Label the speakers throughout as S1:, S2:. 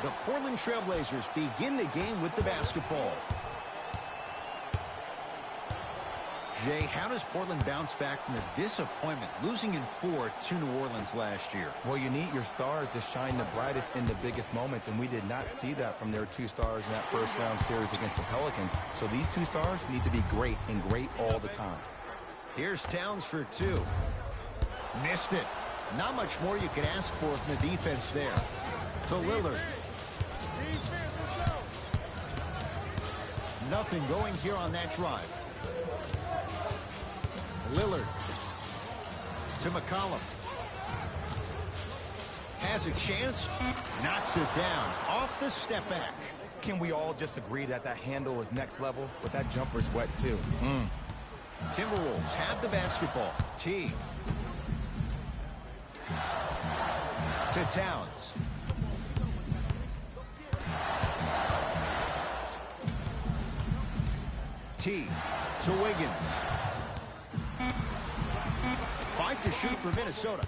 S1: The Portland Trailblazers begin the game with the basketball. Jay, how does Portland bounce back from the disappointment losing in 4 to New Orleans last year?
S2: Well, you need your stars to shine the brightest in the biggest moments, and we did not see that from their 2 stars in that first-round series against the Pelicans. So these 2 stars need to be great and great all the time.
S1: Here's Towns for 2. Missed it. Not much more you could ask for from the defense there. To Lillard. Nothing going here on that drive. Lillard to McCollum. Has a chance. Knocks it down. Off the step back.
S2: Can we all just agree that that handle is next level? But that jumper's wet, too.
S1: Timberwolves have the basketball. T. To Towns. T. To Wiggins. 5 to shoot for Minnesota.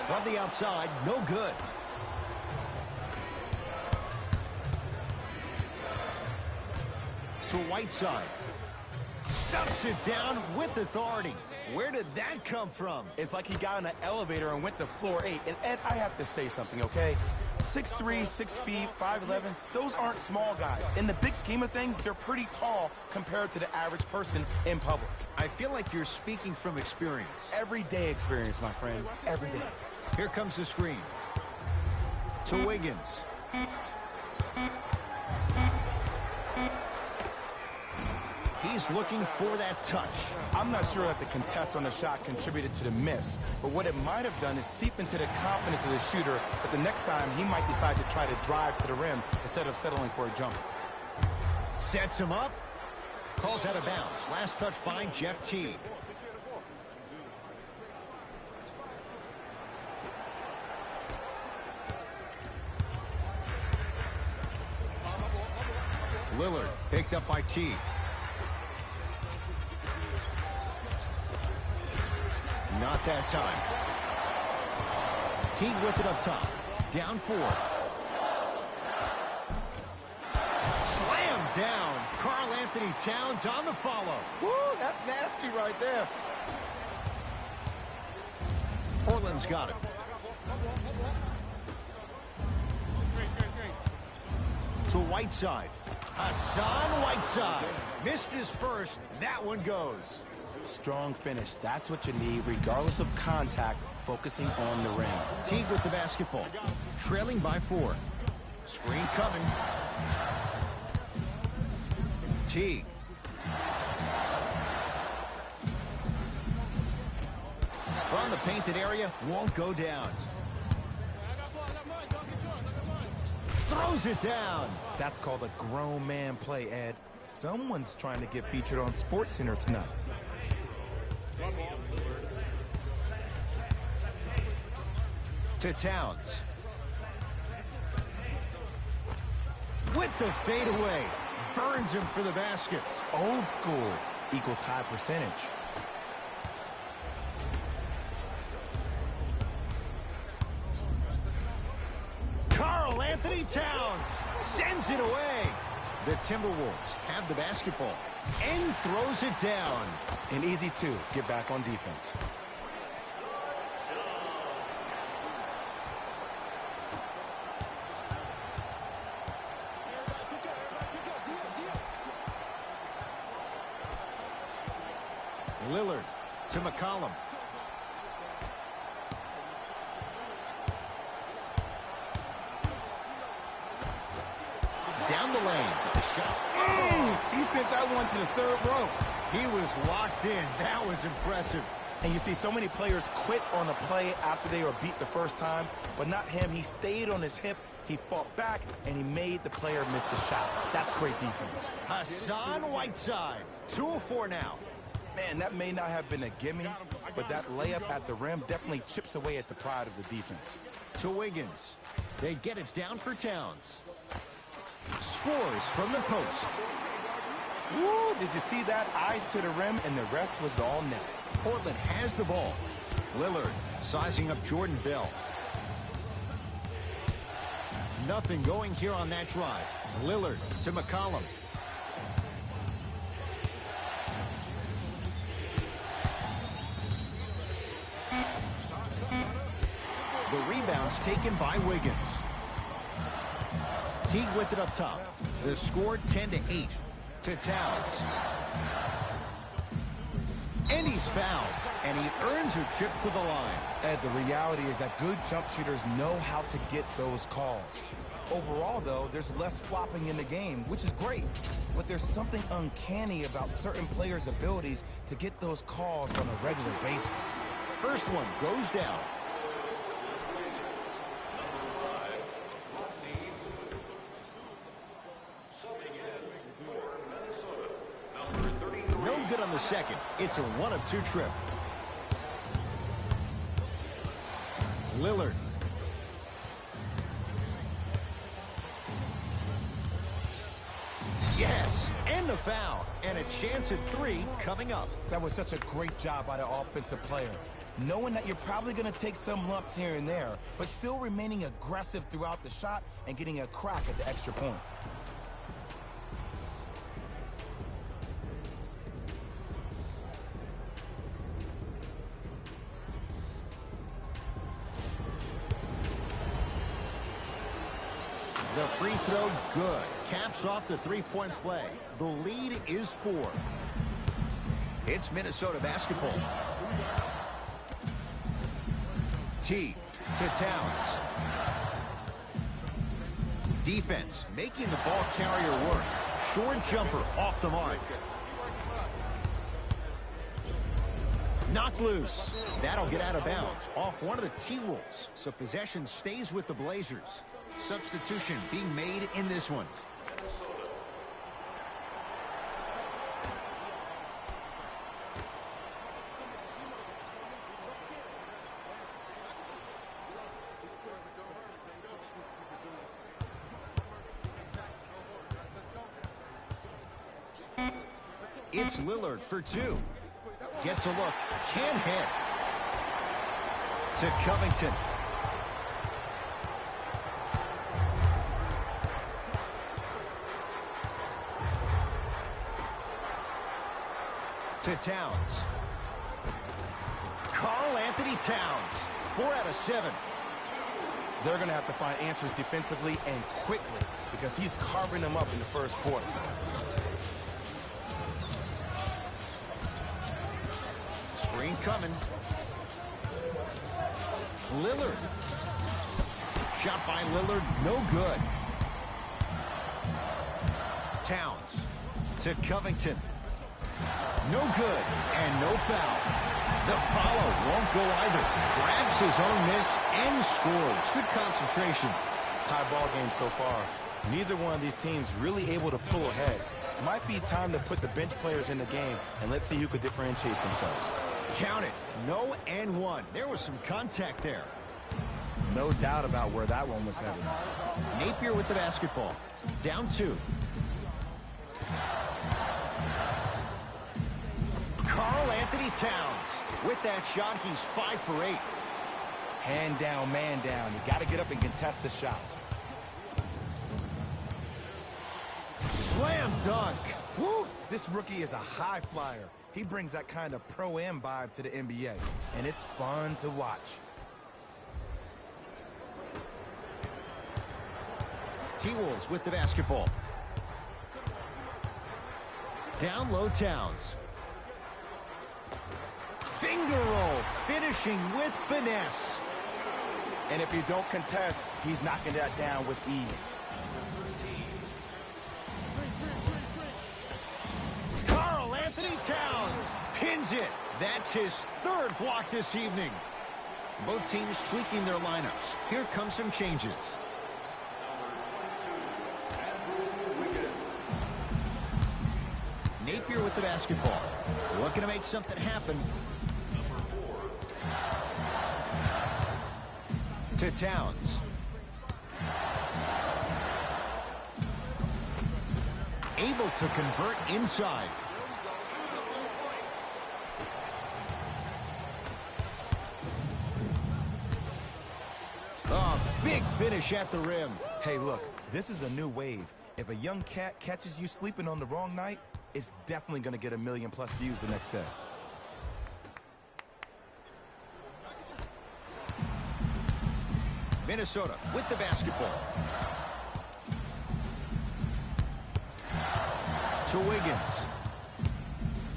S1: From the outside, no good. To Whiteside. Stuffs it down with authority. Where did that come from?
S2: It's like he got in an elevator and went to floor 8. And Ed, I have to say something, okay? 6'3", 6 feet, 5'11", those aren't small guys. In the big scheme of things, they're pretty tall compared to the average person in public.
S1: I feel like you're speaking from experience.
S2: Everyday experience, my friend. Every day.
S1: Here comes the screen. To Wiggins. He's looking for that touch.
S2: I'm not sure that the contest on the shot contributed to the miss, but what it might have done is seep into the confidence of the shooter, but the next time he might decide to try to drive to the rim instead of settling for a jump.
S1: Sets him up. Calls out of bounds. Last touch by Jeff T. Lillard picked up by T. Not that time. Teague with it up top. Down 4. Slam down. Karl Anthony Towns on the follow.
S2: Woo, that's nasty right there.
S1: Portland's got it. To Whiteside. Hassan Whiteside. Missed his first. That one goes.
S2: Strong finish. That's what you need, regardless of contact, focusing on the rim.
S1: Teague with the basketball. Trailing by 4. Screen coming. Teague. From the painted area, won't go down. Throws it down.
S2: That's called a grown man play, Ed. Someone's trying to get featured on SportsCenter tonight.
S1: To Towns. With the fadeaway. Burns him for the basket.
S2: Old school equals high percentage.
S1: Karl Anthony Towns sends it away. The Timberwolves have the basketball and throws it down.
S2: And easy, too. Get back on defense.
S1: Lillard to McCollum. Down the lane. The shot.
S2: He sent that one to the 3rd row.
S1: He was locked in. That was impressive.
S2: And you see so many players quit on a play after they were beat the first time, but not him. He stayed on his hip, he fought back, and he made the player miss the shot. That's great defense.
S1: Hassan Whiteside. 2 of 4 now.
S2: Man, that may not have been a gimme, but that layup at the rim definitely chips away at the pride of the defense.
S1: To Wiggins. They get it down for Towns. Scores from the post.
S2: Woo, did you see that? Eyes to the rim, and the rest was all net.
S1: Portland has the ball. Lillard sizing up Jordan Bell. Nothing going here on that drive. Lillard to McCollum. The rebound's taken by Wiggins. Teague with it up top. The score 10-8 to Towns. And he's fouled, and he earns a trip to the line.
S2: Ed, the reality is that good jump shooters know how to get those calls. Overall, though, there's less flopping in the game, which is great. But there's something uncanny about certain players' abilities to get those calls on a regular basis.
S1: First one goes down. No good on the second. It's a 1-of-2 trip. Lillard. Yes, and the foul. And a chance at 3 coming up.
S2: That was such a great job by the offensive player. Knowing that you're probably going to take some lumps here and there, but still remaining aggressive throughout the shot and getting a crack at the extra point.
S1: The free throw, good. Caps off the three-point play. The lead is 4. It's Minnesota basketball. Teague to Towns. Defense making the ball carrier work. Short jumper off the mark. Knocked loose. That'll get out of bounds off one of the T-Wolves. So possession stays with the Blazers. Substitution being made in this one. It's Lillard for 2. Gets a look. Can't hit. To Covington. To Towns. Karl Anthony Towns. 4 out of 7.
S2: They're going to have to find answers defensively and quickly because he's carving them up in the first quarter.
S1: Screen coming. Lillard. Shot by Lillard, no good. Towns to Covington. No good, and no foul. The follow won't go either. Grabs his own miss and scores. Good concentration.
S2: Tie ball game so far. Neither one of these teams really able to pull ahead. Might be time to put the bench players in the game, and let's see who could differentiate themselves.
S1: Count it. No and 1. There was some contact there.
S2: No doubt about where that one was headed.
S1: Napier with the basketball. Down 2. Karl Anthony Towns. With that shot, he's 5 for 8.
S2: Hand down, man down. You got to get up and contest the shot.
S1: Slam dunk.
S2: Woo! This rookie is a high flyer. He brings that kind of pro-am vibe to the NBA, and it's fun to watch.
S1: T-Wolves with the basketball. Down low, Towns. Finger roll, finishing with finesse.
S2: And if you don't contest, he's knocking that down with ease.
S1: Karl Anthony Towns pins it. That's his 3rd block this evening. Both teams tweaking their lineups. Here come some changes. Napier with the basketball. Looking to make something happen. To Towns. Able to convert inside. Oh, big finish at the rim.
S2: Hey, look, this is a new wave. If a young cat catches you sleeping on the wrong night, it's definitely going to get 1 million+ views the next day.
S1: Minnesota with the basketball. To Wiggins.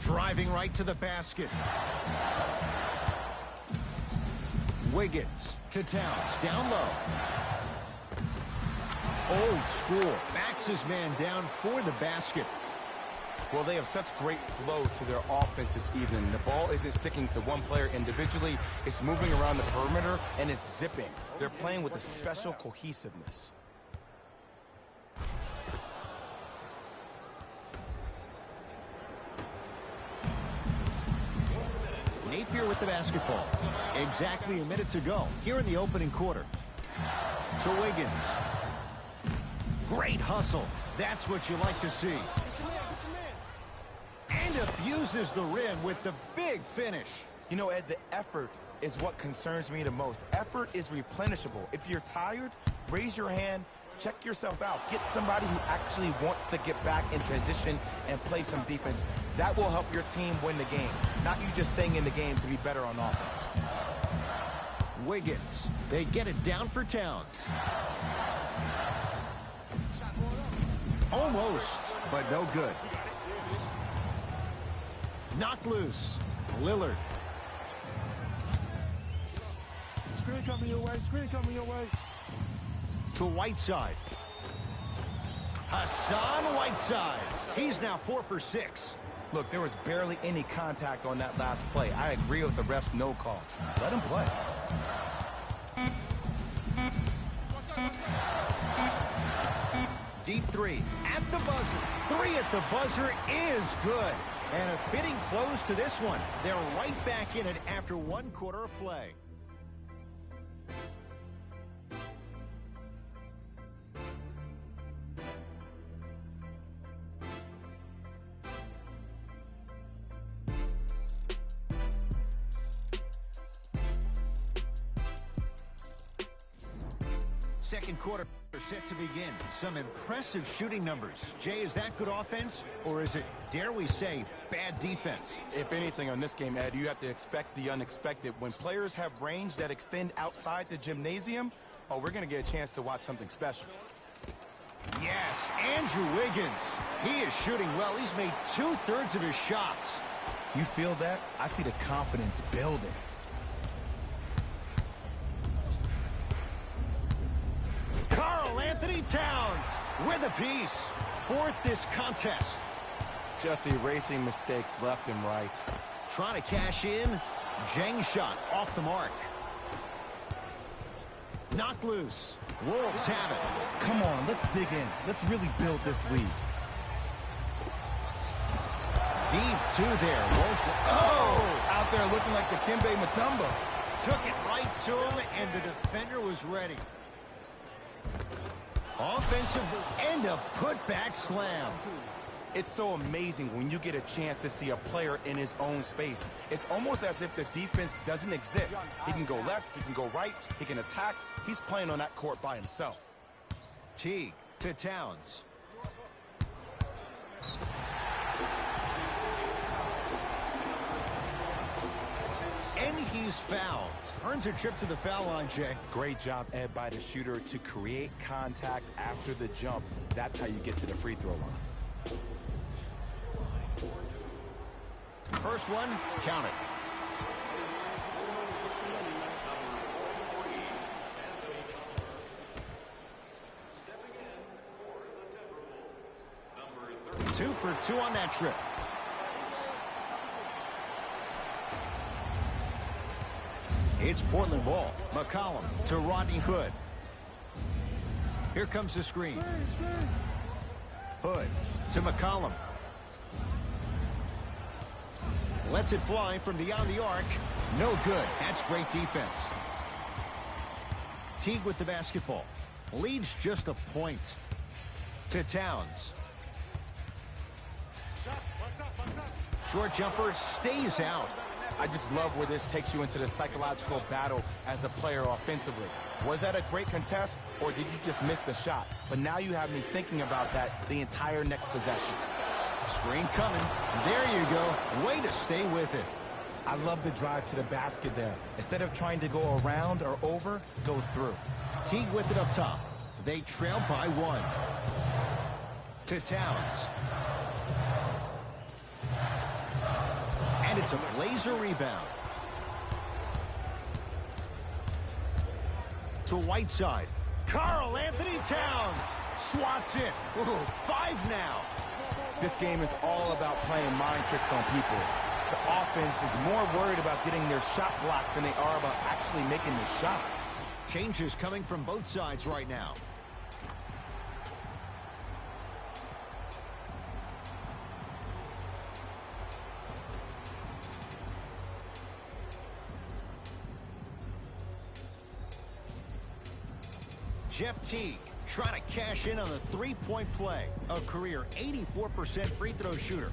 S1: Driving right to the basket. Wiggins to Towns, down low. Old school, backs his man down for the basket.
S2: Well, they have such great flow to their offense this evening. The ball isn't sticking to one player individually. It's moving around the perimeter, and it's zipping. They're playing with a special cohesiveness.
S1: Napier with the basketball. Exactly a minute to go here in the opening quarter. To Wiggins. Great hustle. That's what you like to see. And abuses the rim with the big finish.
S2: You know, Ed, the effort is what concerns me the most. Effort is replenishable. If you're tired, raise your hand, check yourself out. Get somebody who actually wants to get back in transition and play some defense. That will help your team win the game, not you just staying in the game to be better on offense.
S1: Wiggins. They get it down for Towns. Almost, but no good. Knocked loose. Lillard.
S3: Screen coming your way, screen coming your way.
S1: To Whiteside. Hassan Whiteside. He's now 4 for 6.
S2: Look, there was barely any contact on that last play. I agree with the ref's no call. Let him play.
S1: Deep three at the buzzer. 3 at the buzzer is good. And a fitting close to this one. They're right back in it after 1 quarter of play. Second quarter set to begin. Some impressive shooting numbers. Jay, is that good offense, or is it, dare we say, bad defense?
S2: If anything on this game, Ed, you have to expect the unexpected. When players have range that extend outside the gymnasium, oh, we're going to get a chance to watch something special.
S1: Yes, Andrew Wiggins. He is shooting well. He's made 2/3 of his shots.
S2: You feel that? I see the confidence building.
S1: Karl Anthony Towns with a piece. 4th this contest.
S2: Just erasing mistakes left and right.
S1: Trying to cash in. Jang shot off the mark. Knocked loose. Wolves have it.
S2: Come on, let's dig in. Let's really build this lead.
S1: Deep 2 there.
S2: Oh! Out there looking like the Kimbe Mutombo.
S1: Took it right to him, and the defender was ready. Offensive and a putback slam.
S2: It's so amazing when you get a chance to see a player in his own space. It's almost as if the defense doesn't exist. He can go left, he can go right, he can attack. He's playing on that court by himself.
S1: Teague to Towns. And he's fouled. Earns a trip to the foul line, Jay.
S2: Great job, Ed, by the shooter to create contact after the jump. That's how you get to the free throw line.
S1: First one, count it. Two for 2 on that trip. It's Portland ball. McCollum to Rodney Hood. Here comes the screen. Hood to McCollum. Lets it fly from beyond the arc. No good. That's great defense. Teague with the basketball. Leads just a point. To Towns. Short jumper stays out.
S2: I just love where this takes you into the psychological battle as a player offensively. Was that a great contest, or did you just miss the shot? But now you have me thinking about that the entire next possession.
S1: Screen coming. There you go. Way to stay with it.
S2: I love the drive to the basket there. Instead of trying to go around or over, go through.
S1: Teague with it up top. They trail by 1. To Towns. And it's a Blazer rebound. To Whiteside. Karl Anthony Towns swats it. Ooh, 5 now.
S2: This game is all about playing mind tricks on people. The offense is more worried about getting their shot blocked than they are about actually making the shot.
S1: Changes coming from both sides right now. Jeff Teague trying to cash in on the three-point play. A career 84% free throw shooter.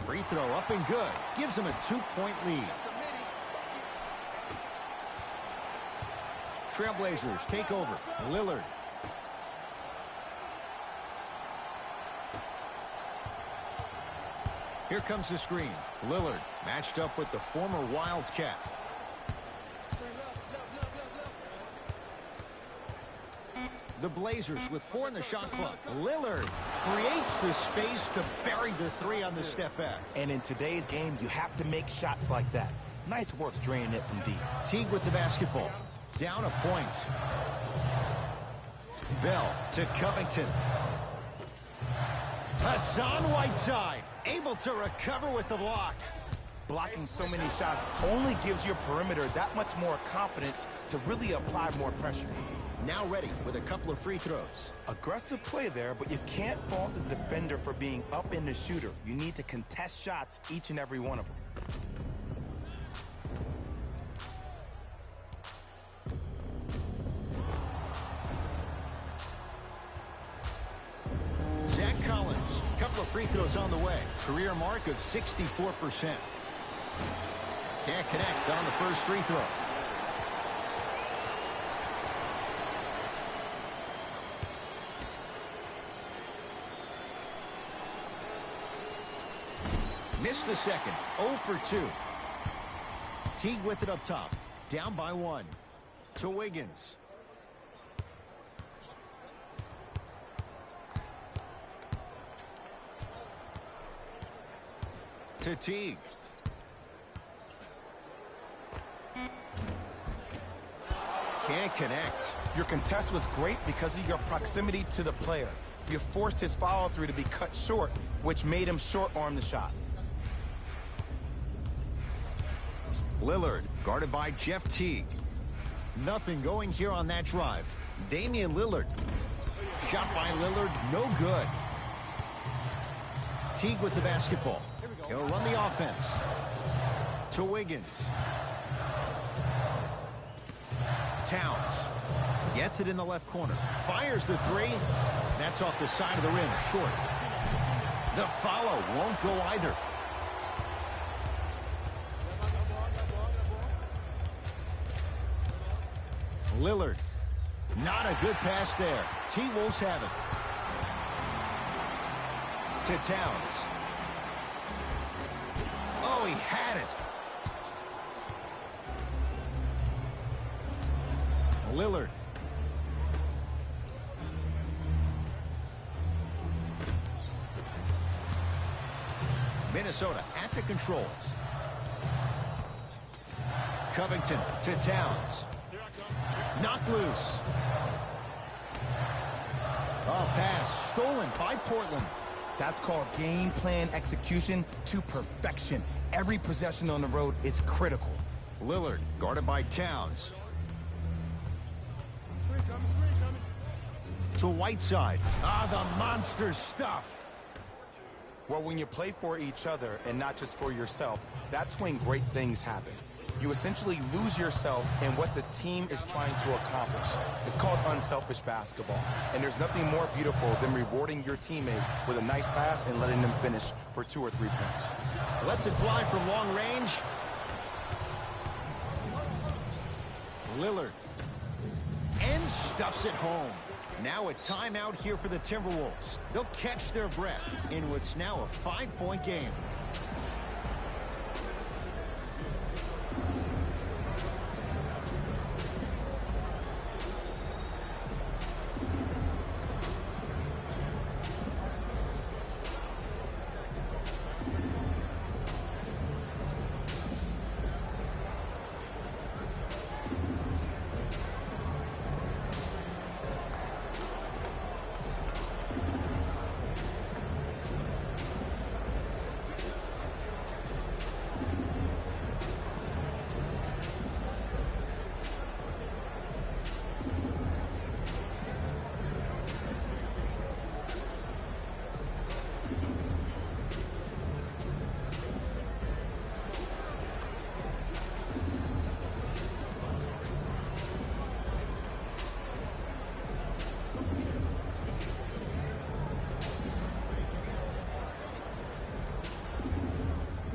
S1: Free throw up and good. Gives him a 2-point lead. Trailblazers take over. Lillard. Here comes the screen. Lillard matched up with the former Wildcat. The Blazers with 4 in the shot clock. Lillard creates the space to bury the 3 on the step back.
S2: And in today's game, you have to make shots like that. Nice work draining it from deep.
S1: Teague with the basketball. Down a point. Bell to Covington. Hassan Whiteside able to recover with the block.
S2: Blocking so many shots only gives your perimeter that much more confidence to really apply more pressure.
S1: Now ready with a couple of free throws.
S2: Aggressive play there, but you can't fault the defender for being up in the shooter. You need to contest shots, each and every one of them.
S1: Zach Collins, couple of free throws on the way. Career mark of 64%. Can't connect on the first free throw. Missed the second. 0 for 2. Teague with it up top. Down by 1. To Wiggins. To Teague. Can't connect.
S2: Your contest was great because of your proximity to the player. You forced his follow-through to be cut short, which made him short-arm the shot.
S1: Lillard guarded by Jeff Teague. Nothing going here on that drive. Damian Lillard. Shot by Lillard, no good. Teague with the basketball. He'll run the offense. To Wiggins. Towns. Gets it in the left corner. Fires the 3. That's off the side of the rim, short. The follow won't go either. Lillard. Not a good pass there. T-Wolves have it. To Towns. Oh, he had it. Lillard. Minnesota at the controls. Covington to Towns. Knocked loose. Oh, pass stolen by Portland.
S2: That's called game plan execution to perfection. Every possession on the road is critical.
S1: Lillard guarded by Towns. To Whiteside. Ah, the monster stuff.
S2: Well, when you play for each other and not just for yourself, that's when great things happen. you essentially lose yourself in what the team is trying to accomplish. It's called unselfish basketball, and there's nothing more beautiful than rewarding your teammate with a nice pass and letting them finish for 2 or 3 points.
S1: Lets it fly from long range. Lillard. And stuffs it home. Now a timeout here for the Timberwolves. They'll catch their breath in what's now a 5-point game.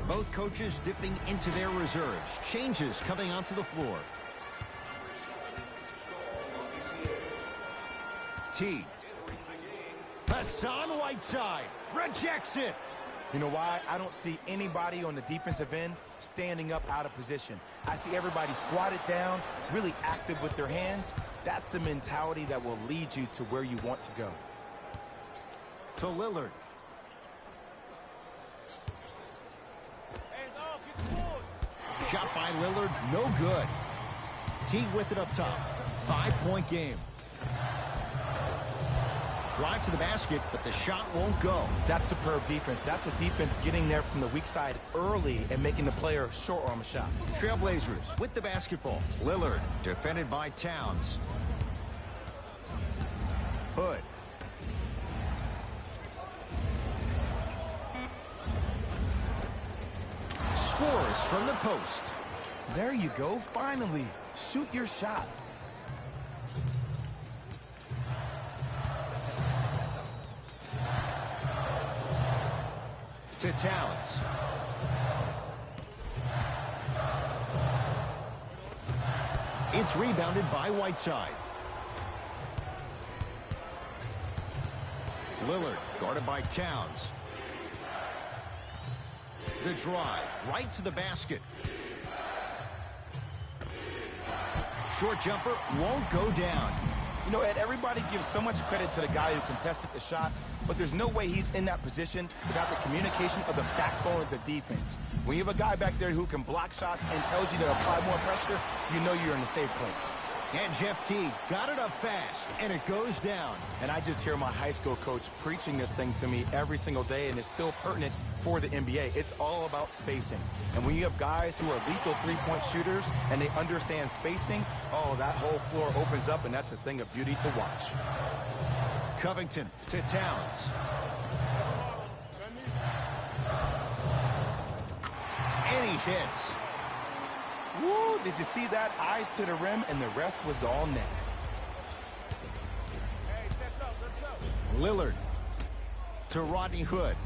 S1: Both coaches dipping into their reserves. Changes coming onto the floor. T. Hassan Whiteside rejects it.
S2: You know why? I don't see anybody on the defensive end standing up out of position. I see everybody squatted down, really active with their hands. That's the mentality that will lead you to where you want to go.
S1: To Lillard. Shot by Lillard, no good. T with it up top. 5-point game. Drive to the basket, but the shot won't go.
S2: That's superb defense. That's a defense getting there from the weak side early and making the player short arm a shot.
S1: Trailblazers with the basketball. Lillard, defended by Towns. Hood. Scores from the post.
S2: There you go. Finally, shoot your shot.
S1: To Towns. It's rebounded by Whiteside. Lillard guarded by Towns. The drive right to the basket. Short jumper won't go down.
S2: You know, Ed, everybody gives so much credit to the guy who contested the shot, but there's no way he's in that position without the communication of the backbone of the defense. When you have a guy back there who can block shots and tells you to apply more pressure, you know you're in a safe place.
S1: And Jeff T got it up fast, and it goes down.
S2: And I just hear my high school coach preaching this thing to me every single day, and it's still pertinent for the NBA. It's all about spacing. And when you have guys who are lethal three-point shooters and they understand spacing, oh, that whole floor opens up, and that's a thing of beauty to watch.
S1: Covington to Towns. And he hits.
S2: Woo, did you see that? Eyes to the rim, and the rest was all net.
S3: Hey, let's go.
S1: Lillard to Rodney Hood.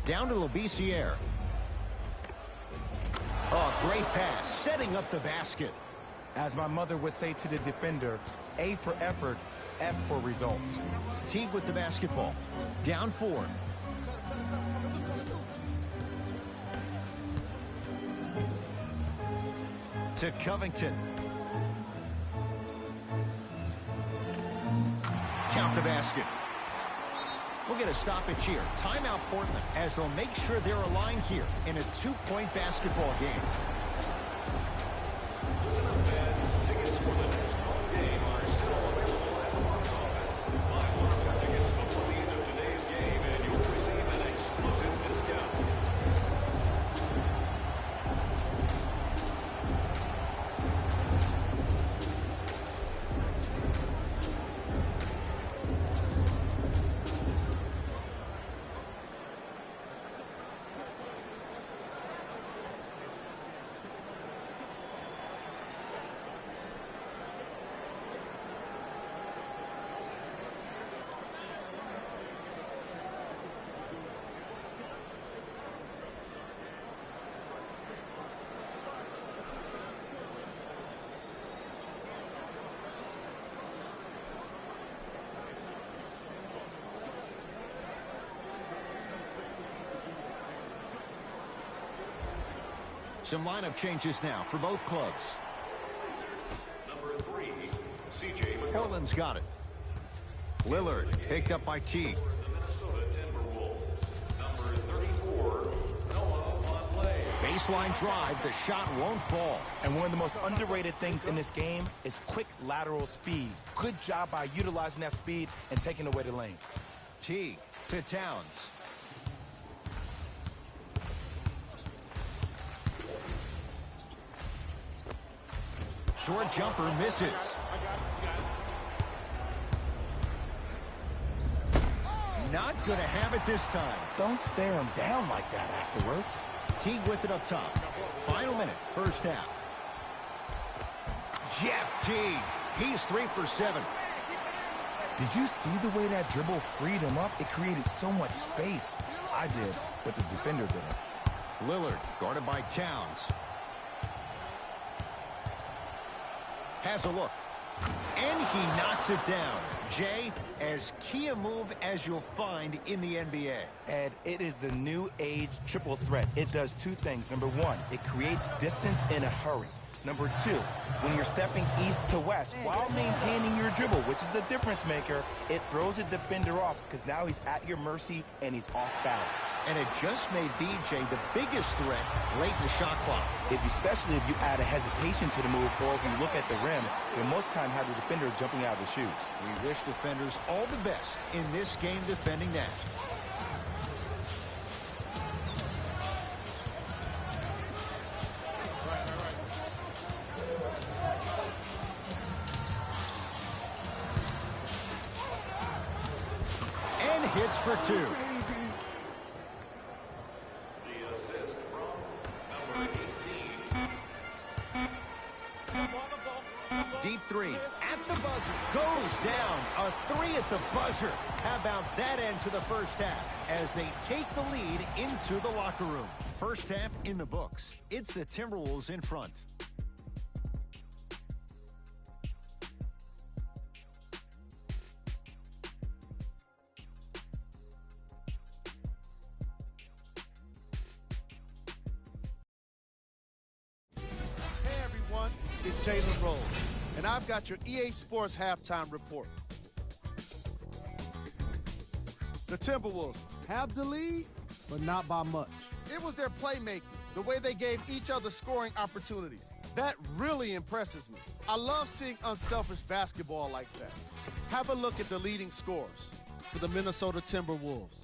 S1: Down to Labissiere. Oh, great pass, setting up the basket.
S2: As my mother would say to the defender, A for effort, F for results.
S1: Teague with the basketball. Down 4. To Covington. Count the basket. We'll get a stoppage here. Timeout Portland as they'll make sure they're aligned here in a 2-point basketball game.
S4: Listen up, fans. Tickets for the next home game are still available at the box office. Buy one of your tickets before the end of today's game and you'll receive an exclusive discount.
S1: Some lineup changes now for both clubs.
S4: Number 3, C.J. McCollum.
S1: Portland's got it. Lillard picked up by T.
S4: The Minnesota Timberwolves. Number 34, Noah Vonleh.
S1: Baseline drive, the shot won't fall.
S2: And one of the most underrated things in this game is quick lateral speed. Good job by utilizing that speed and taking away the lane.
S1: T to Towns. Short jumper misses. Not going to have it this time.
S2: Don't stare him down like that afterwards.
S1: Teague with it up top. Final minute, first half. Jeff Teague. He's 3 for 7.
S2: Did you see the way that dribble freed him up? It created so much space. I did, but the defender didn't.
S1: Lillard guarded by Towns. Has a look. And he knocks it down. Jay, as key a move as you'll find in the NBA.
S2: Ed, it is the new age triple threat. It does two things. Number one, it creates distance in a hurry. Number two, when you're stepping east to west while maintaining your dribble, which is a difference maker, it throws a defender off because now he's at your mercy and he's off balance.
S1: And it just may be, Jay, the biggest threat late in the shot clock.
S2: Especially if you add a hesitation to the move, or if you look at the rim, you most time have the defender jumping out of the shoes.
S1: We wish defenders all the best in this game defending that. And hits for 2.
S4: The assist from number 18.
S1: Deep 3 at the buzzer. Goes down. A 3 at the buzzer. How about that end to the first half as they take the lead into the locker room. First half in the books. It's the Timberwolves in front.
S5: Hey everyone, it's Jalen Rose, and I've got your EA Sports halftime report. The Timberwolves have the lead, but not by much. It was their playmaking, the way they gave each other scoring opportunities. That really impresses me. I love seeing unselfish basketball like that. Have a look at the leading scorers for the Minnesota Timberwolves.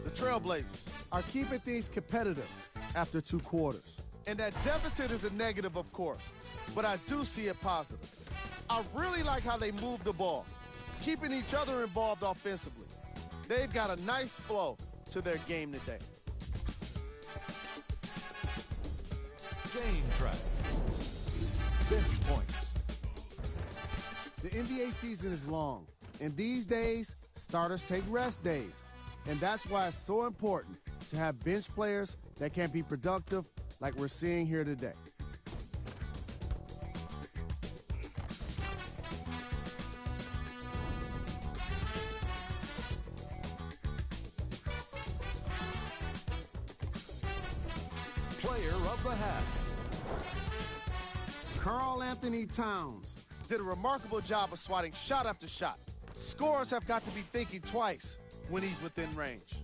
S5: The Trailblazers are keeping things competitive after 2 quarters. And that deficit is a negative, of course, but I do see it positive. I really like how they move the ball, keeping each other involved offensively. They've got a nice flow to their game today.
S3: Game track. 50 points.
S5: The NBA season is long, and these days, starters take rest days. And that's why it's so important to have bench players that can be productive like we're seeing here today.
S3: Player of the half.
S5: Karl Anthony Towns did a remarkable job of swatting shot after shot. Scorers have got to be thinking twice when he's within range.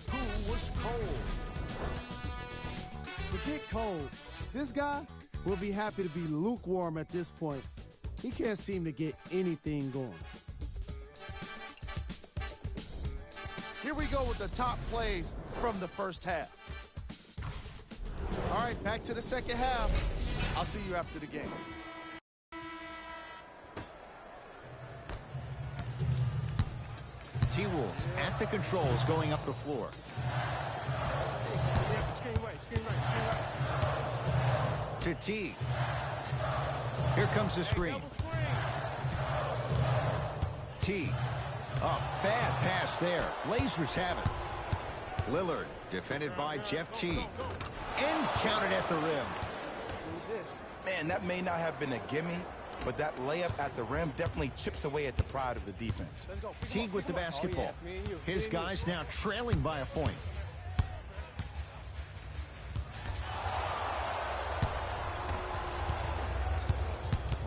S3: Who was cold?
S5: Forget cold. This guy will be happy to be lukewarm at this point. He can't seem to get anything going. Here we go with the top plays from the first half. All right, back to the second half. I'll see you after the game.
S1: T-Wolves at the controls going up the floor.
S3: Screen right.
S1: To T. Here comes the screen. T. A bad pass there. Blazers have it. Lillard defended by Jeff T. And counted at the rim.
S2: Man, that may not have been a gimme, but that layup at the rim definitely chips away at the pride of the defense.
S1: Teague with the basketball. His guys now trailing by a point.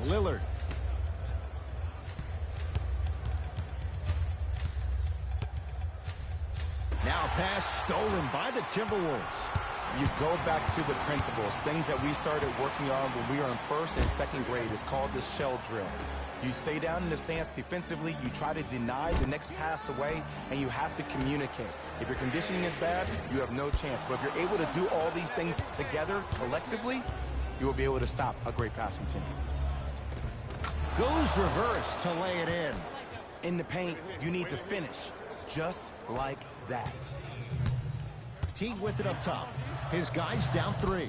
S1: Lillard. Now a pass stolen by the Timberwolves.
S2: You go back to the principles, things that we started working on when we were in first and second grade. Is called the shell drill. You stay down in the stance defensively, you try to deny the next pass away, and you have to communicate. If your conditioning is bad, you have no chance. But if you're able to do all these things together, collectively, you will be able to stop a great passing team.
S1: Goes reverse to lay it in.
S2: In the paint, you need to finish, just like that.
S1: Teague with it up top. His guys down 3.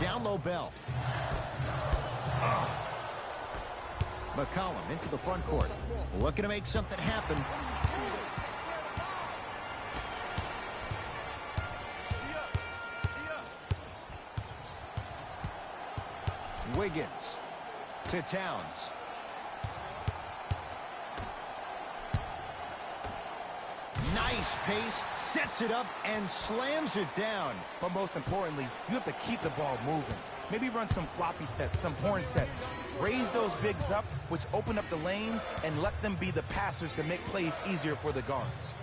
S1: Down low, Bell. McCollum into the front court. Looking to make something happen. Wiggins to Towns. Nice pace, sets it up, and slams it down.
S2: But most importantly, you have to keep the ball moving. Maybe run some floppy sets, some horn sets. Raise those bigs up, which open up the lane, and let them be the passers to make plays easier for the guards.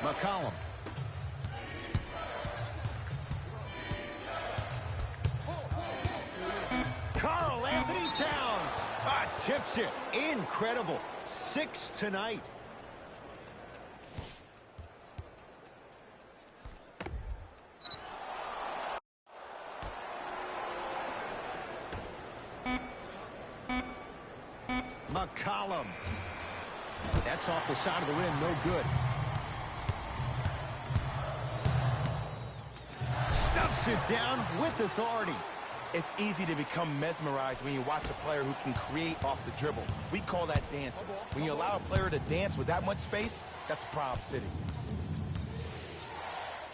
S1: McCollum. Karl Anthony Towns tips it. Incredible. 6 tonight. McCollum. That's off the side of the rim, no good. Stuffs it down with authority.
S2: It's easy to become mesmerized when you watch a player who can create off the dribble. We call that dancing. When you allow a player to dance with that much space, that's Prob City.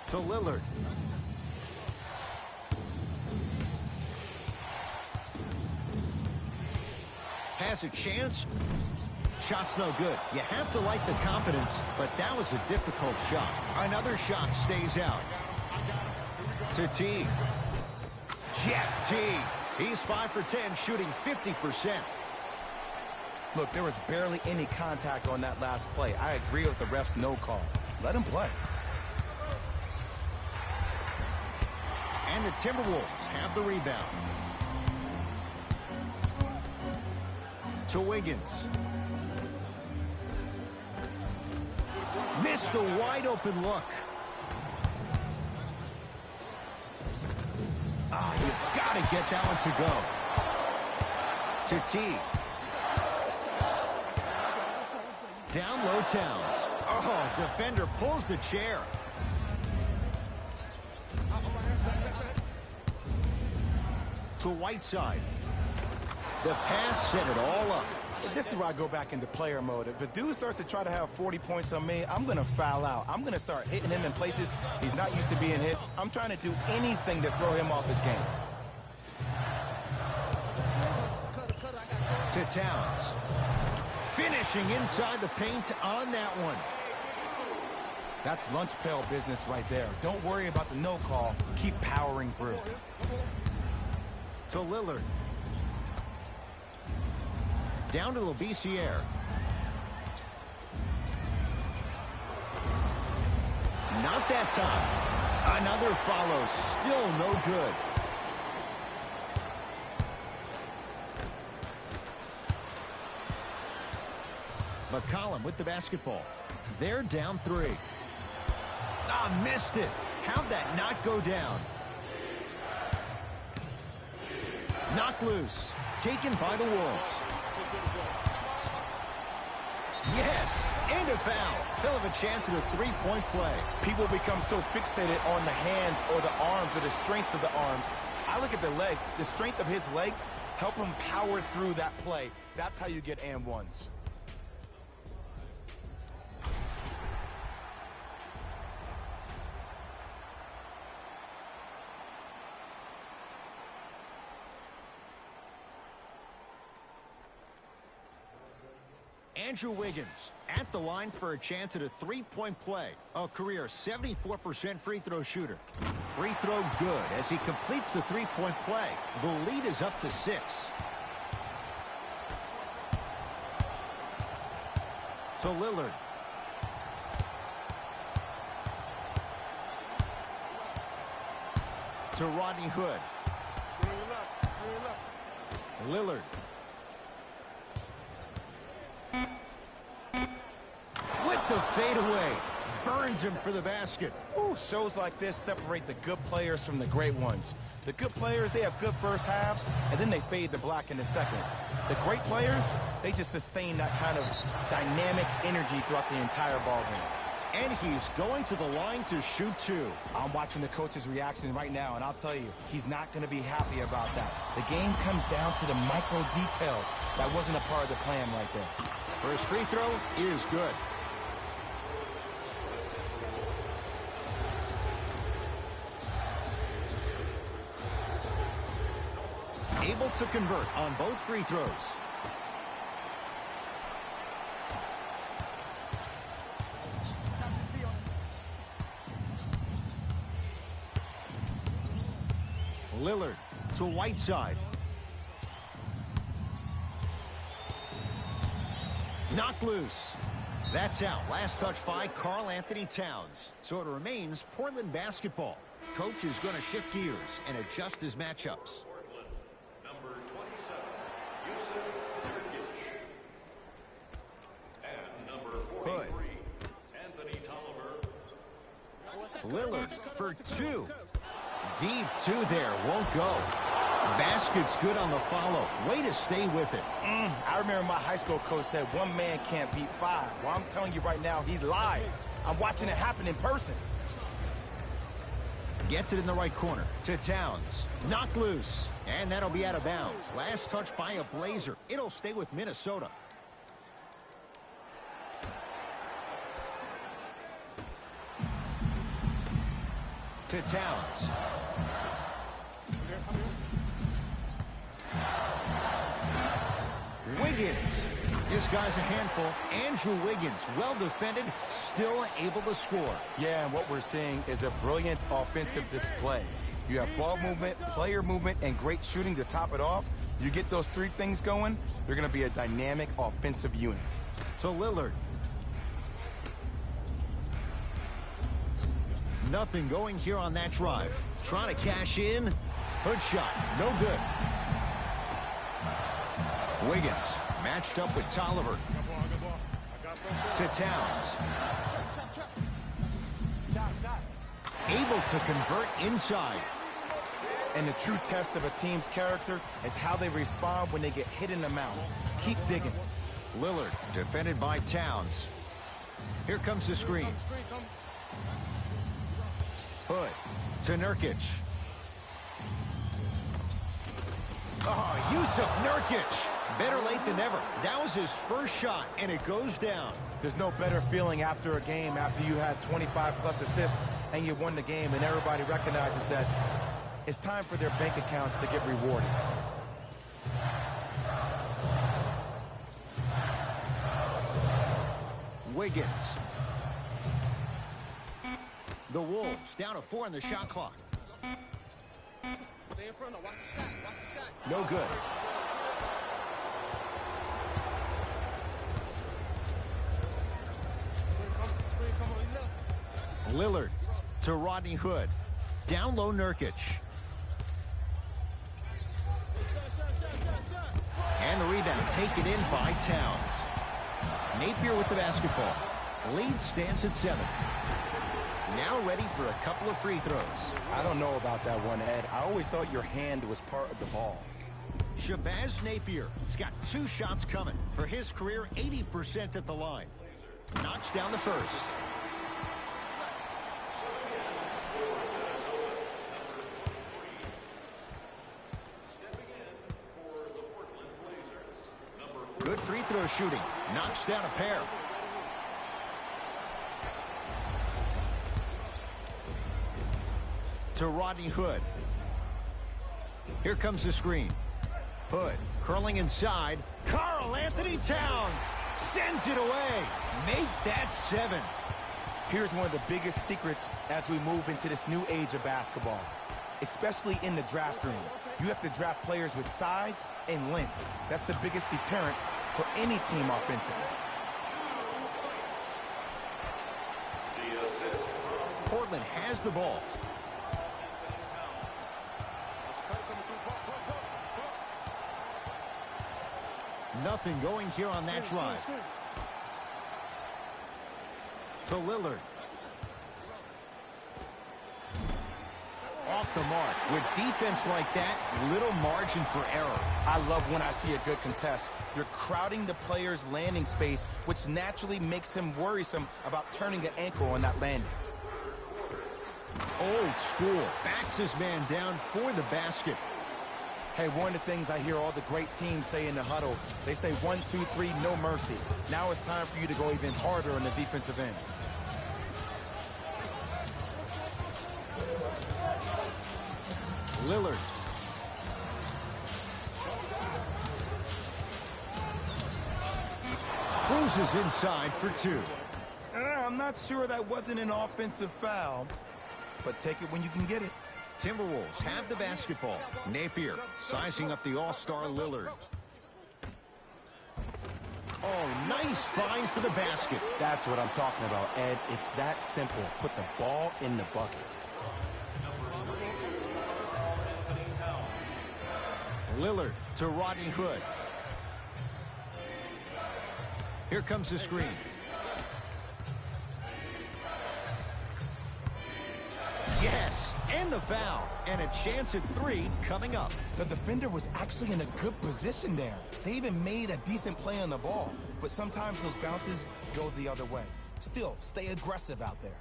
S1: To Lillard. Has a chance. Shot's no good. You have to like the confidence, but that was a difficult shot. Another shot stays out. To Teague. Jeff Teague. He's 5 for 10, shooting 50%.
S2: Look, there was barely any contact on that last play. I agree with the ref's no call. Let him play.
S1: And the Timberwolves have the rebound. To Wiggins. Missed a wide open look. You've got to get that one to go. To Teague. Down low, Towns. Oh, defender pulls the chair. To Whiteside. The pass set it all up.
S2: This is where I go back into player mode. If a dude starts to try to have 40 points on me, I'm going to foul out. I'm going to start hitting him in places he's not used to being hit. I'm trying to do anything to throw him off his game.
S1: To Towns. Finishing inside the paint on that one.
S2: That's lunch pail business right there. Don't worry about the no call. Keep powering through.
S1: To Lillard. Down to Labissiere. Not that time. Another follow. Still no good. McCollum with the basketball. They're down 3. Missed it. How'd that not go down? Knocked loose. Taken by the Wolves. Yes, and a foul. They'll have a chance at a three-point play.
S2: People become so fixated on the hands or the arms or the strengths of the arms. I look at the legs. The strength of his legs help him power through that play. That's how you get and ones.
S1: Andrew Wiggins at the line for a chance at a three-point play. A career 74% free throw shooter. Free throw good as he completes the three-point play. The lead is up to 6. To Lillard. To Rodney Hood. Lillard. With the fadeaway. Burns him for the basket.
S2: Ooh, shows like this separate the good players from the great ones. The good players, they have good first halves, and then they fade to black in the second. The great players, they just sustain that kind of dynamic energy throughout the entire ballgame.
S1: And he's going to the line to shoot 2.
S2: I'm watching the coach's reaction right now, and I'll tell you, he's not going to be happy about that. The game comes down to the micro details. That wasn't a part of the plan right there.
S1: First free throw is good. Able to convert on both free throws. Lillard to Whiteside. Knocked loose. That's out. Last touch by Karl Anthony Towns. So it remains Portland basketball. Coach is going to shift gears and adjust his matchups.
S4: Number 27, Yusuf Nurkic. And number 43, Anthony Tolliver.
S1: Lillard for 2. Deep 2 there. Won't go. Basket's good on the follow. Way to stay with it.
S2: I remember my high school coach said one man can't beat 5. Well, I'm telling you right now, he lied. I'm watching it happen in person.
S1: Gets it in the right corner to Towns. Knocked loose. And that'll be out of bounds. Last touch by a Blazer. It'll stay with Minnesota. To Towns. Wiggins. This guy's a handful. Andrew Wiggins, well defended, still able to score.
S2: Yeah, and what we're seeing is a brilliant offensive display. You have ball movement, player movement, and great shooting to top it off. You get those 3 things going, you're going to be a dynamic offensive unit.
S1: To Lillard. Nothing going here on that drive. Trying to cash in. Hood shot. No good. Wiggins matched up with Tolliver. To Towns. Able to convert inside.
S2: And the true test of a team's character is how they respond when they get hit in the mouth. Keep digging.
S1: Lillard defended by Towns. Here comes the screen. Hood to Nurkic. Oh, Yusuf Nurkic. Better late than never. That was his first shot, and it goes down.
S2: There's no better feeling after a game after you had 25-plus assists and you won the game, and everybody recognizes that it's time for their bank accounts to get rewarded.
S1: Wiggins. The Wolves down to 4 on the shot clock.
S6: Stay in front of, watch the shot, watch the shot.
S1: No good.
S6: Screen come on, you know.
S1: Lillard to Rodney Hood. Down low Nurkic. And the rebound taken in by Towns. Napier with the basketball. Lead stands at 7. Now ready for a couple of free throws.
S2: I don't know about that one, Ed. I always thought your hand was part of the ball.
S1: Shabazz Napier has got 2 shots coming. For his career, 80% at the line. Knocks down the first. Good free throw shooting. Knocks down a pair. To Rodney Hood. Here comes the screen. Hood curling inside. Karl Anthony Towns sends it away. Make that 7.
S2: Here's one of the biggest secrets as we move into this new age of basketball, especially in the draft room. You have to draft players with size and length. That's the biggest deterrent for any team offensively.
S1: Portland has the ball. Nothing going here on that drive. To Lillard. Off the mark. With defense like that, little margin for error.
S2: I love when I see a good contest. You're crowding the player's landing space, which naturally makes him worrisome about turning an ankle on that landing.
S1: Old school. Backs his man down for the basket.
S2: Hey, one of the things I hear all the great teams say in the huddle, they say 1, 2, 3, no mercy. Now it's time for you to go even harder on the defensive end.
S1: Lillard. Cruises inside for 2.
S2: I'm not sure that wasn't an offensive foul, but take it when you can get it.
S1: Timberwolves have the basketball. Napier sizing up the all-star Lillard. Oh, nice find for the basket.
S2: That's what I'm talking about, Ed. It's that simple. Put the ball in the bucket.
S1: Lillard to Rodney Hood. Here comes the screen. Yes, and the foul. And a chance at 3 coming up.
S2: The defender was actually in a good position there. They even made a decent play on the ball. But sometimes those bounces go the other way. Still, stay aggressive out there.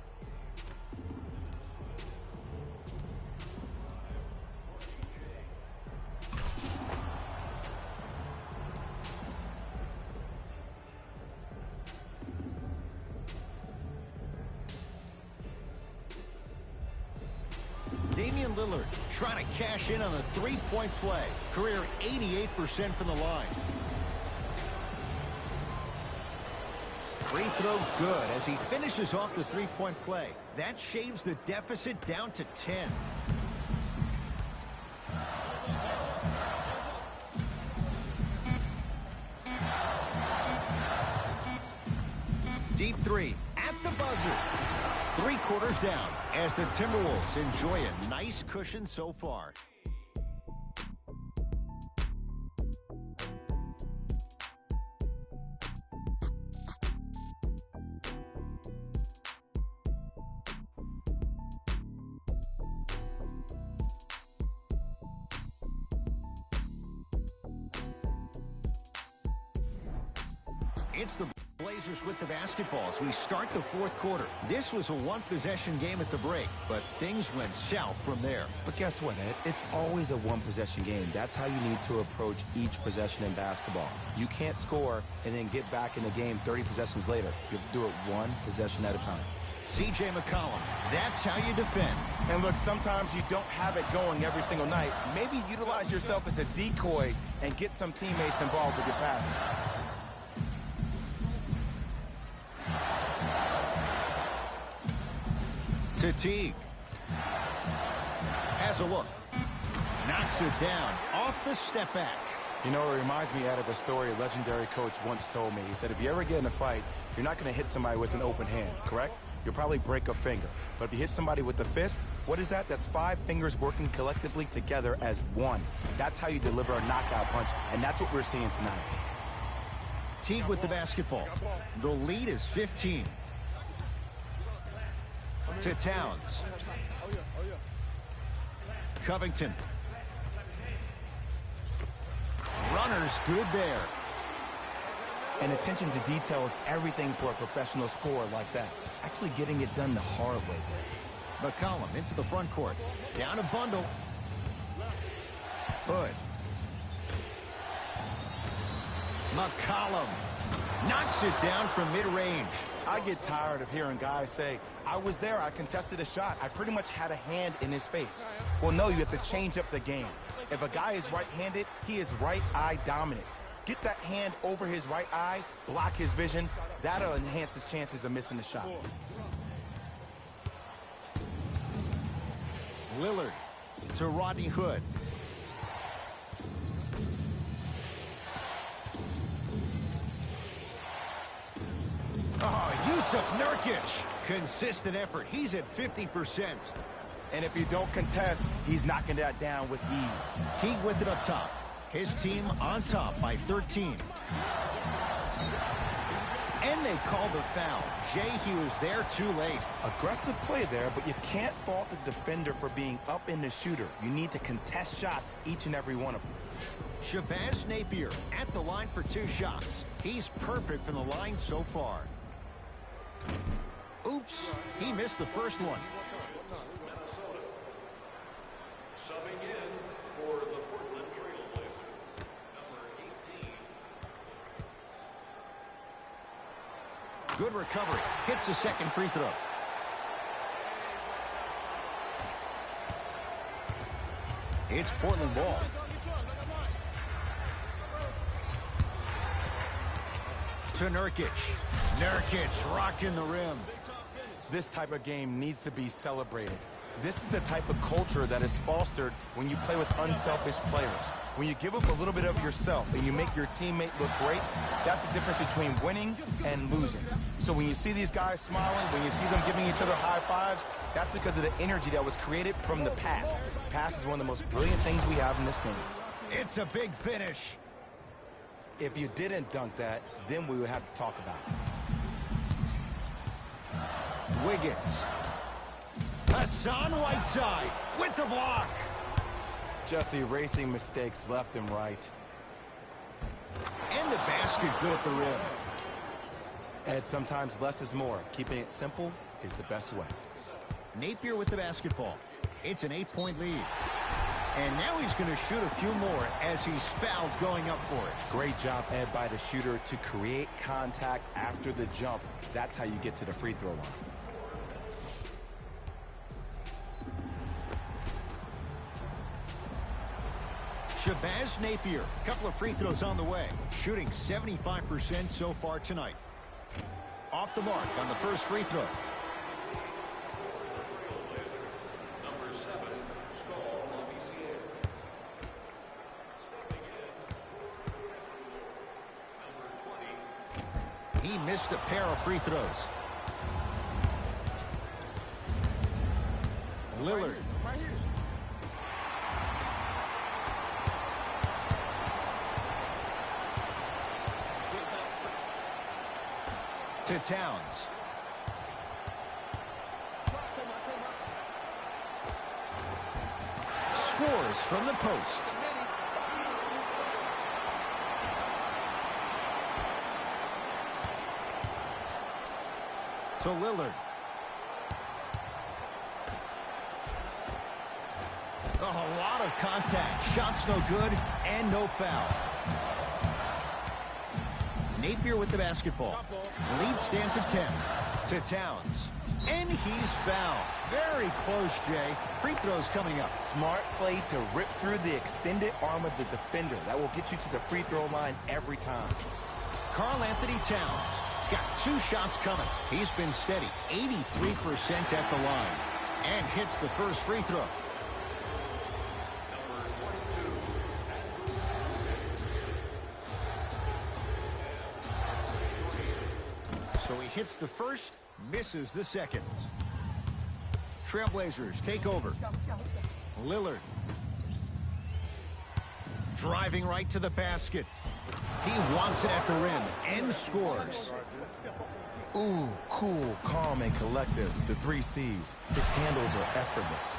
S1: Damian Lillard trying to cash in on a 3-point play. Career 88% from the line. Free throw good as he finishes off the 3-point play. That shaves the deficit down to 10. Deep 3 at the buzzer. 3 quarters down as the Timberwolves enjoy a nice cushion so far. It's the Blazers with the basketball as we start the 4th quarter. This was a 1-possession game at the break, but things went south from there.
S2: But guess what, Ed? It's always a 1-possession game. That's how you need to approach each possession in basketball. You can't score and then get back in the game 30 possessions later. You have to do it 1 possession at a time.
S1: C.J. McCollum, that's how you defend.
S2: And look, sometimes you don't have it going every single night. Maybe utilize yourself as a decoy and get some teammates involved with your passing.
S1: To Teague. Has a look. Knocks it down off the step back.
S2: You know, it reminds me out of a story a legendary coach once told me. He said, if you ever get in a fight, you're not going to hit somebody with an open hand, correct? You'll probably break a finger. But if you hit somebody with a fist, what is that? That's 5 fingers working collectively together as one. That's how you deliver a knockout punch, and that's what we're seeing tonight.
S1: Teague with the basketball. The lead is 15. To Towns. Covington. Runners good there.
S2: And attention to detail is everything for a professional scorer like that. Actually getting it done the hard way there.
S1: McCollum into the front court. Down a bundle. Hood. McCollum knocks it down from mid-range.
S2: I get tired of hearing guys say, I was there, I contested a shot. I pretty much had a hand in his face. Well, no, you have to change up the game. If a guy is right-handed, he is right eye dominant. Get that hand over his right eye, block his vision. That'll enhance his chances of missing the shot.
S1: Lillard to Rodney Hood. Oh, Yusuf Nurkic. Consistent effort. He's at 50%.
S2: And if you don't contest, he's knocking that down with ease.
S1: Teague with it up top. His team on top by 13. And they called the foul. Jay, he was there too late.
S2: Aggressive play there, but you can't fault the defender for being up in the shooter. You need to contest shots, each and every one of them.
S1: Shabazz Napier at the line for 2 shots. He's perfect from the line so far. Oops, he missed the first one.
S4: Minnesota. Subbing in for the Portland Trail Blazers, number 18.
S1: Good recovery. Hits the second free throw. It's Portland ball. To Nurkic. Nurkic rocking the rim.
S2: This type of game needs to be celebrated. This is the type of culture that is fostered when you play with unselfish players. When you give up a little bit of yourself and you make your teammate look great, that's the difference between winning and losing. So when you see these guys smiling, when you see them giving each other high fives, that's because of the energy that was created from the pass. Pass is one of the most brilliant things we have in this game.
S1: It's a big finish.
S2: If you didn't dunk that, then we would have to talk about it.
S1: Wiggins. Hassan Whiteside with the block.
S2: Just erasing mistakes left and right.
S1: And the basket good at the rim.
S2: And sometimes less is more. Keeping it simple is the best way.
S1: Napier with the basketball. It's an 8-point lead. And now he's going to shoot a few more as he's fouled going up for it.
S2: Great job, Ed, by the shooter to create contact after the jump. That's how you get to the free throw line.
S1: Shabazz Napier, a couple of free throws on the way. Shooting 75% so far tonight. Off the mark on the first free throw.
S4: Number 7, Skull Labissiere. Stepping in, number 20.
S1: He missed a pair of free throws. Lillard.
S6: Right here.
S1: To Towns. Scores from the post. To Lillard. Oh, a lot of contact. Shots no good and no foul. Napier with the basketball. Lead stands at 10. To Towns. And he's fouled. Very close, Jay. Free throws coming up.
S2: Smart play to rip through the extended arm of the defender. That will get you to the free throw line every time.
S1: Karl Anthony Towns. He's got 2 shots coming. He's been steady. 83% at the line. And hits the first free throw. So he hits the first, misses the second. Trailblazers take over. Lillard. Driving right to the basket. He wants it at the rim and scores.
S2: Ooh, cool, calm, and collective. The 3 C's. His handles are effortless.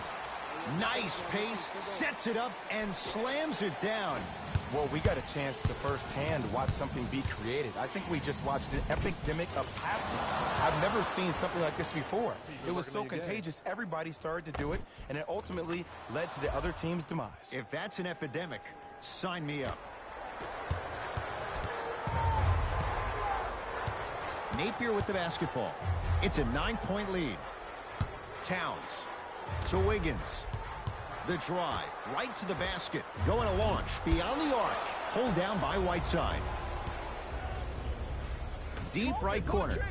S1: Nice pace, sets it up, and slams it down.
S2: Well, we got a chance to firsthand watch something be created. I think we just watched an epidemic of passing. I've never seen something like this before. It was so contagious, everybody started to do it, and it ultimately led to the other team's demise.
S1: If that's an epidemic, sign me up. Napier with the basketball. It's a 9-point lead. Towns to Wiggins. The drive right to the basket. Going to launch beyond the arc. Hold down by Whiteside. Deep right corner.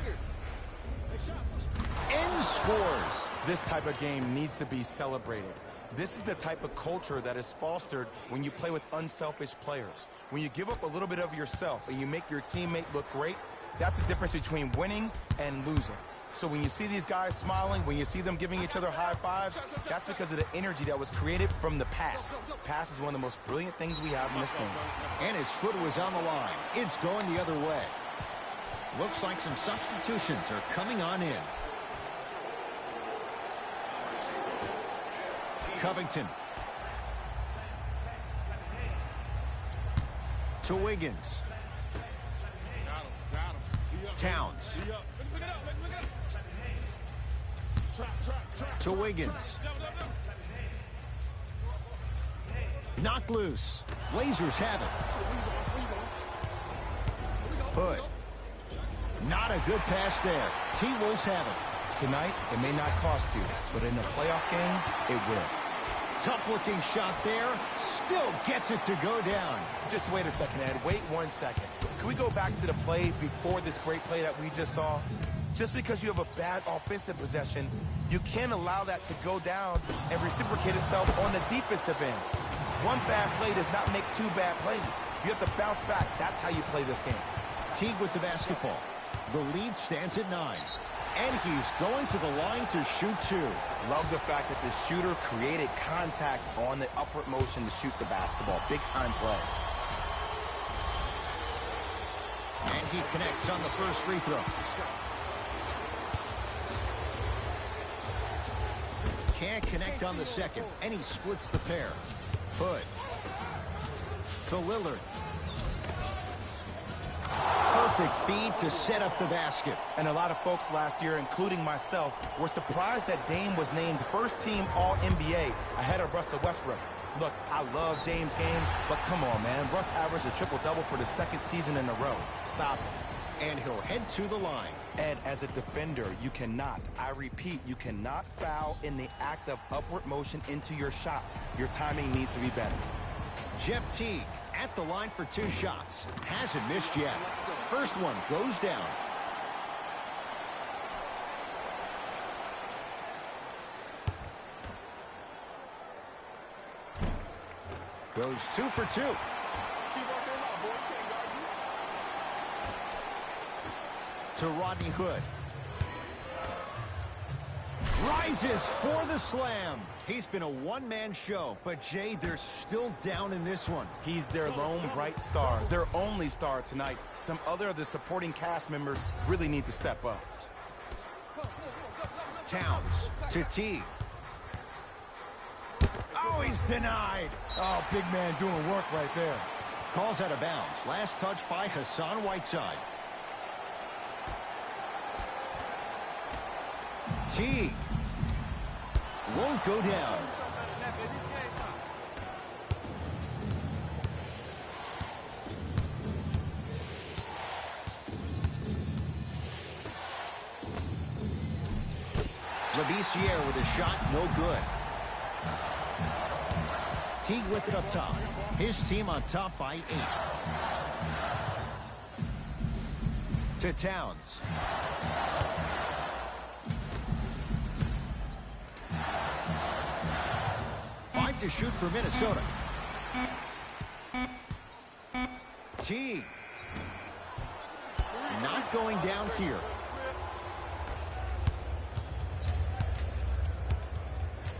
S1: And scores.
S2: This type of game needs to be celebrated. This is the type of culture that is fostered when you play with unselfish players. When you give up a little bit of yourself and you make your teammate look great, that's the difference between winning and losing. So when you see these guys smiling, when you see them giving each other high fives, that's because of the energy that was created from the pass. Pass is one of the most brilliant things we have in this game.
S1: And his foot was on the line. It's going the other way. Looks like some substitutions are coming on in. Covington. To Wiggins. Towns. To Wiggins. Knocked loose. Blazers have it. Hood. Not a good pass there. T-Wolves have it.
S2: Tonight, it may not cost you, but in a playoff game, it will.
S1: Tough-looking shot there. Still gets it to go down.
S2: Just wait a second, Ed. Wait 1 second. Can we go back to the play before this great play that we just saw? Just because you have a bad offensive possession, you can't allow that to go down and reciprocate itself on the defensive end. One bad play does not make two bad plays. You have to bounce back. That's how you play this game.
S1: Teague with the basketball. The lead stands at 9. And he's going to the line to shoot 2.
S2: Love the fact that the shooter created contact on the upward motion to shoot the basketball. Big-time play.
S1: And he connects on the first free throw. Can't connect on the second, and he splits the pair. Hood. To Lillard. Perfect feed to set up the basket.
S2: And a lot of folks last year, including myself, were surprised that Dame was named first-team All-NBA ahead of Russell Westbrook. Look, I love Dame's game, but come on, man. Russ averaged a triple-double for the second season in a row. Stop it.
S1: And he'll head to the line.
S2: And as a defender, you cannot, I repeat, you cannot foul in the act of upward motion into your shot. Your timing needs to be better.
S1: Jeff Teague at the line for 2 shots. Hasn't missed yet. First one goes down. Goes 2 for 2. To Rodney Hood. Rises for the slam. He's been a one-man show, but Jay, they're still down in this one.
S2: He's their lone bright star, their only star tonight. Some other of the supporting cast members really need to step up.
S1: Towns to T. Oh, he's denied.
S2: Oh, big man doing work right there.
S1: Calls out of bounds. Last touch by Hassan Whiteside. T. Won't go down. Labissiere with a shot, no good. Teague with it up top. His team on top by 8. To Towns. To shoot for Minnesota. Teague. Not going down here.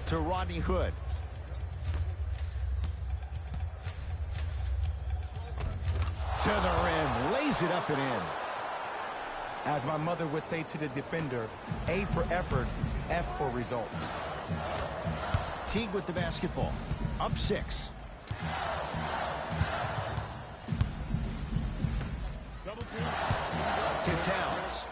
S1: To Rodney Hood. To the rim. Lays it up and in.
S2: As my mother would say to the defender, A for effort, F for results.
S1: Teague with the basketball. Up 6. To Towns.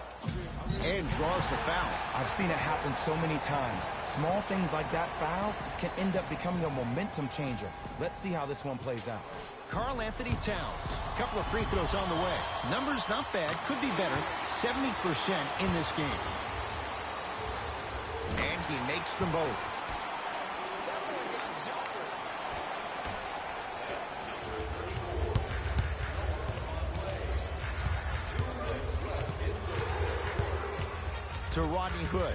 S1: and draws the foul.
S2: I've seen it happen so many times. Small things like that foul can end up becoming a momentum changer. Let's see how this one plays out.
S1: Karl Anthony Towns. Couple of free throws on the way. Numbers not bad. Could be better. 70% in this game. And he makes them both. To Rodney Hood.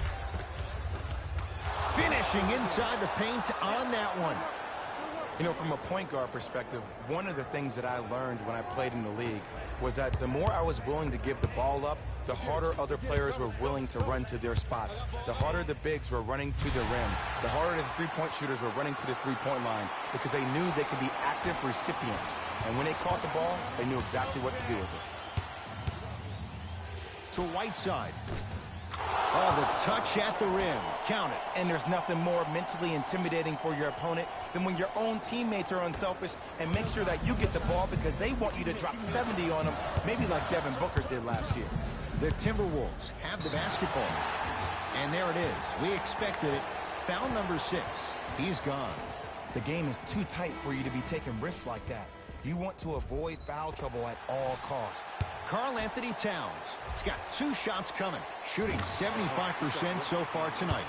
S1: Finishing inside the paint on that one.
S2: You know, from a point guard perspective, one of the things that I learned when I played in the league was that the more I was willing to give the ball up, the harder other players were willing to run to their spots. The harder the bigs were running to the rim. The harder the three-point shooters were running to the three-point line because they knew they could be active recipients. And when they caught the ball, they knew exactly what to do with it.
S1: To Whiteside. Oh, the touch at the rim. Count it.
S2: And there's nothing more mentally intimidating for your opponent than when your own teammates are unselfish and make sure that you get the ball because they want you to drop 70 on them, maybe like Devin Booker did last year.
S1: The Timberwolves have the basketball. And there it is. We expected it. Foul number 6. He's gone.
S2: The game is too tight for you to be taking risks like that. You want to avoid foul trouble at all costs.
S1: Karl Anthony Towns. He's got 2 shots coming. Shooting 75% so far tonight.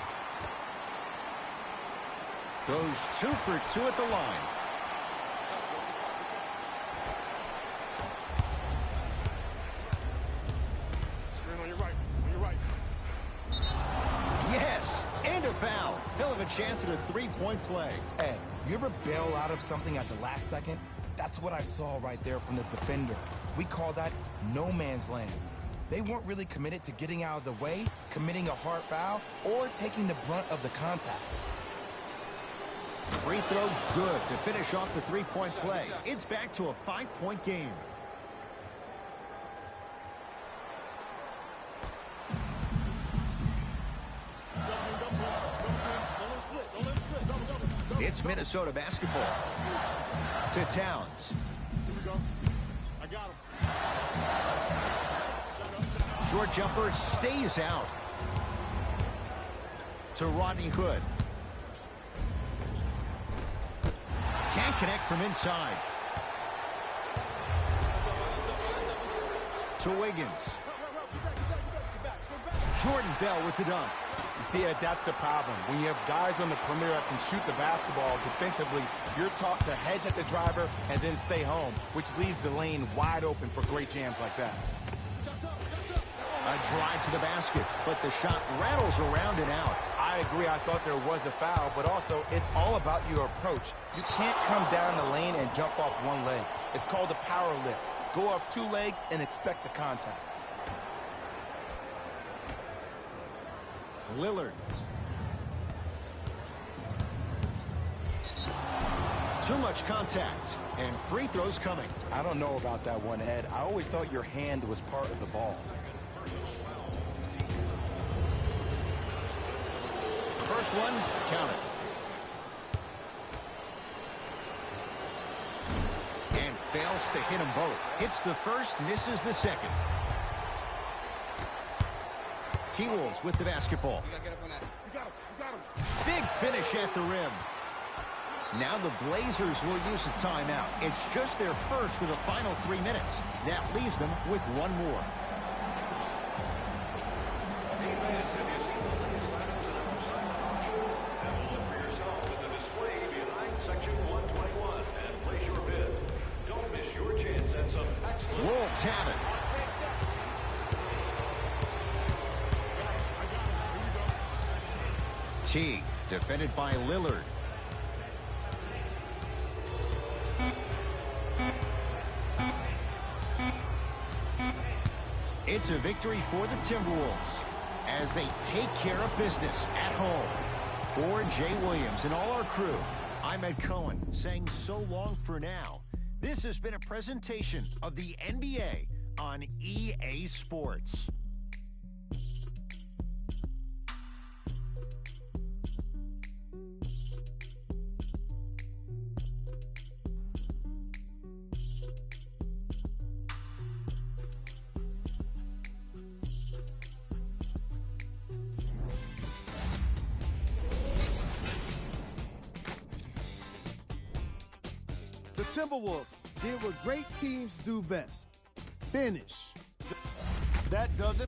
S1: Goes 2 for 2 at the line.
S6: Screen on your right. On your right.
S1: Yes, and a foul. He'll have a chance at a 3-point play.
S2: Hey, you ever bail out of something at the last second? That's what I saw right there from the defender. We call that no man's land. They weren't really committed to getting out of the way, committing a hard foul, or taking the brunt of the contact.
S1: Free throw good to finish off the 3-point play. It's back to a 5-point game. It's Minnesota basketball. To Towns.
S6: Here we go. I got him.
S1: Short jumper stays out. To Rodney Hood. Can't connect from inside. To Wiggins. Jordan Bell with the dunk.
S2: You see, Ed, that's the problem. When you have guys on the perimeter that can shoot the basketball defensively, you're taught to hedge at the driver and then stay home, which leaves the lane wide open for great jams like that.
S1: A drive to the basket, but the shot rattles around and out.
S2: I agree. I thought there was a foul, but also it's all about your approach. You can't come down the lane and jump off one leg. It's called a power lift. Go off 2 legs and expect the contact.
S1: Lillard. Too much contact, and free throws coming.
S2: I don't know about that one, Ed. I always thought your hand was part of the ball.
S1: First one, count it. And fails to hit them both. Hits the first, misses the second. T-Wolves with the basketball.
S6: You gotta get up on that. You got him. You got him.
S1: Big finish at the rim. Now the Blazers will use a timeout. It's just their first of the final 3 minutes. That leaves them with one more.
S4: Hey fans, have you seen the latest items in our silent auction? Have a look for yourself at the display behind section 121 and place your bid. Don't miss your chance at some excellent...
S1: Wolves have it. T, defended by Lillard. It's a victory for the Timberwolves as they take care of business at home. For Jay Williams and all our crew, I'm Ed Cohen saying so long for now. This has been a presentation of the NBA on EA Sports.
S5: The Timberwolves did what great teams do best. Finish. That does it.